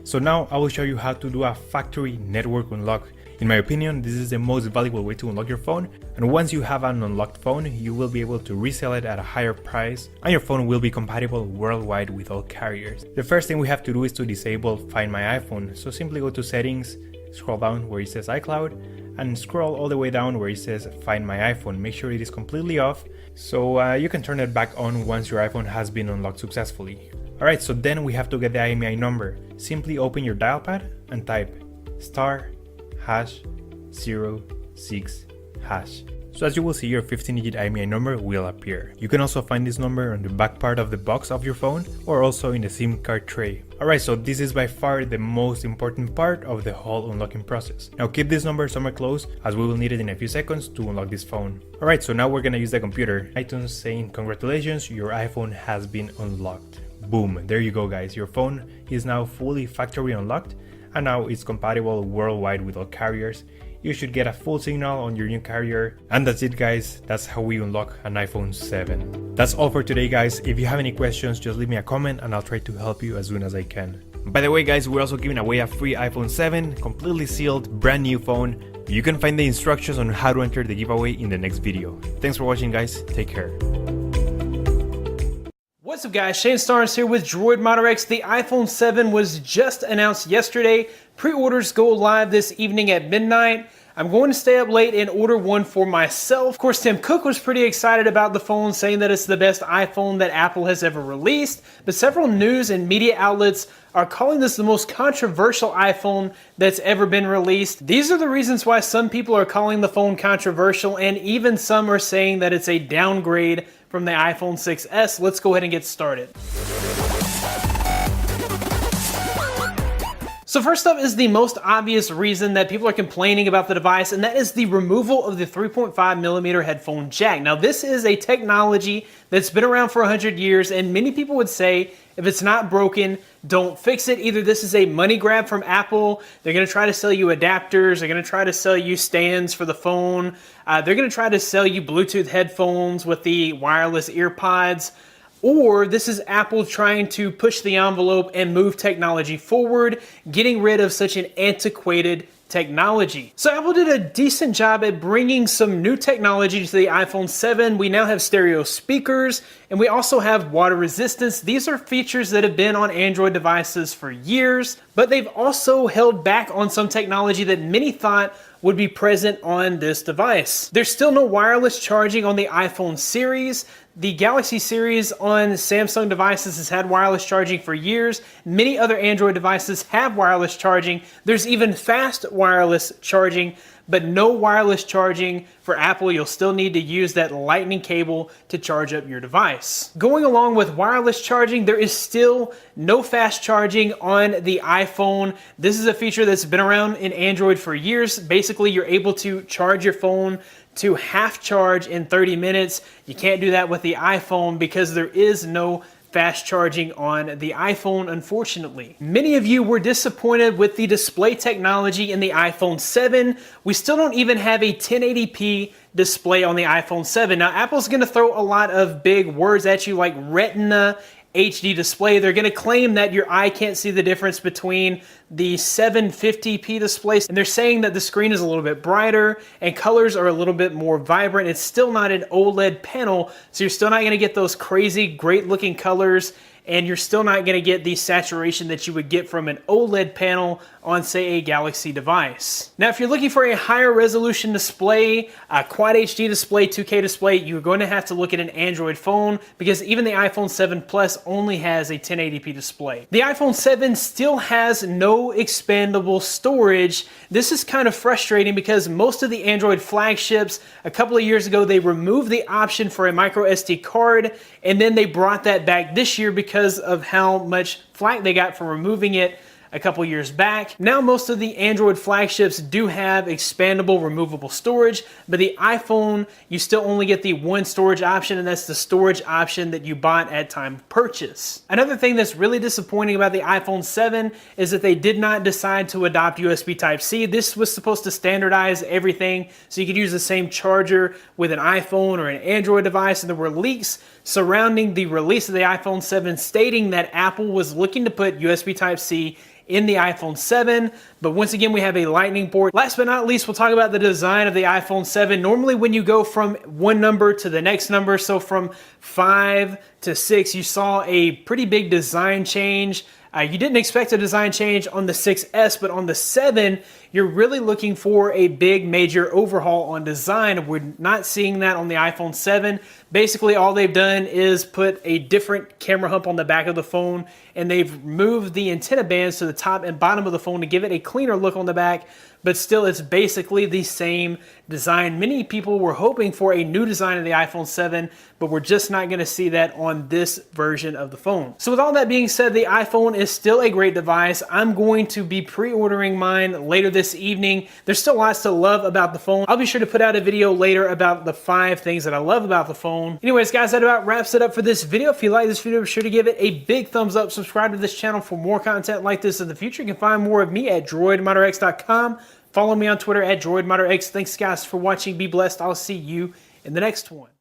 So now I will show you how to do a factory network unlock. In my opinion, this is the most valuable way to unlock your phone, and once you have an unlocked phone, you will be able to resell it at a higher price, and your phone will be compatible worldwide with all carriers. The first thing we have to do is to disable Find My iPhone, so simply go to Settings, scroll down where it says iCloud, and scroll all the way down where it says Find My iPhone. Make sure it is completely off, so you can turn it back on once your iPhone has been unlocked successfully. Alright, so then we have to get the IMEI number. Simply open your dial pad and type *#06#. So as you will see, your 15-digit IMEI number will appear. You can also find this number on the back part of the box of your phone or also in the SIM card tray. Alright, so this is by far the most important part of the whole unlocking process. Now keep this number somewhere close as we will need it in a few seconds to unlock this phone. Alright, so now we're gonna use the computer. iTunes saying congratulations, your iPhone has been unlocked. Boom, there you go guys, your phone is now fully factory unlocked and now it's compatible worldwide with all carriers. You should get a full signal on your new carrier. And that's it guys, that's how we unlock an iPhone 7. That's all for today guys. If you have any questions, just leave me a comment and I'll try to help you as soon as I can. By the way guys, we're also giving away a free iPhone 7, completely sealed, brand new phone. You can find the instructions on how to enter the giveaway in the next video. Thanks for watching guys, take care. What's up guys, Shane Starnes here with Droid Modder X. The iPhone 7 was just announced yesterday. Pre-orders go live this evening at midnight. I'm going to stay up late and order one for myself. Of course, Tim Cook was pretty excited about the phone, saying that it's the best iPhone that Apple has ever released. But several news and media outlets are calling this the most controversial iPhone that's ever been released. These are the reasons why some people are calling the phone controversial, and even some are saying that it's a downgrade from the iPhone 6s. Let's go ahead and get started. So first up is the most obvious reason that people are complaining about the device, and that is the removal of the 3.5mm headphone jack. Now this is a technology that's been around for 100 years, and many people would say if it's not broken, don't fix it. Either this is a money grab from Apple, they're going to try to sell you adapters, they're going to try to sell you stands for the phone, they're going to try to sell you Bluetooth headphones with the wireless ear pods, or this is Apple trying to push the envelope and move technology forward, getting rid of such an antiquated technology. So Apple did a decent job at bringing some new technology to the iPhone 7. We now have stereo speakers, and we also have water resistance. These are features that have been on Android devices for years, but they've also held back on some technology that many thought would be present on this device. There's still no wireless charging on the iPhone series. The Galaxy series on Samsung devices has had wireless charging for years. Many other Android devices have wireless charging. There's even fast wireless charging, but no wireless charging for Apple. You'll still need to use that lightning cable to charge up your device. Going along with wireless charging, there is still no fast charging on the iPhone. This is a feature that's been around in Android for years. Basically, you're able to charge your phone to half charge in 30 minutes. You can't do that with the iPhone because there is no fast charging on the iPhone, unfortunately. Many of you were disappointed with the display technology in the iPhone 7. We still don't even have a 1080p display on the iPhone 7. Now, Apple's gonna throw a lot of big words at you like Retina HD display. They're going to claim that your eye can't see the difference between the 750p displays, and they're saying that the screen is a little bit brighter and colors are a little bit more vibrant. It's still not an OLED panel, so you're still not going to get those crazy great looking colors, and you're still not going to get the saturation that you would get from an OLED panel on, say, a Galaxy device. Now, if you're looking for a higher resolution display, a Quad HD display, 2K display, you're going to have to look at an Android phone because even the iPhone 7 Plus only has a 1080p display. The iPhone 7 still has no expandable storage. This is kind of frustrating because most of the Android flagships, a couple of years ago, they removed the option for a micro SD card, and then they brought that back this year because of how much flack they got for removing it a couple years back. Now most of the Android flagships do have expandable removable storage, but the iPhone, you still only get the one storage option, and that's the storage option that you bought at time of purchase. Another thing that's really disappointing about the iPhone 7 is that they did not decide to adopt USB Type-C. This was supposed to standardize everything so you could use the same charger with an iPhone or an Android device, and there were leaks surrounding the release of the iPhone 7 stating that Apple was looking to put USB Type-C in the iPhone 7, but once again, we have a lightning port. Last but not least, we'll talk about the design of the iPhone 7. Normally when you go from one number to the next number, so from 5 to 6, you saw a pretty big design change. You didn't expect a design change on the 6S, but on the 7, you're really looking for a big major overhaul on design. We're not seeing that on the iPhone 7. Basically, all they've done is put a different camera hump on the back of the phone, and they've moved the antenna bands to the top and bottom of the phone to give it a cleaner look on the back, but still it's basically the same design. Many people were hoping for a new design of the iPhone 7, but we're just not going to see that on this version of the phone. So with all that being said, the iPhone is still a great device. I'm going to be pre-ordering mine later this evening. There's still lots to love about the phone. I'll be sure to put out a video later about the 5 things that I love about the phone. Anyways, guys, that about wraps it up for this video. If you like this video, be sure to give it a big thumbs up. Subscribe to this channel for more content like this in the future. You can find more of me at droidmodderx.com. Follow me on Twitter at droidmodderx. Thanks, guys, for watching. Be blessed. I'll see you in the next one.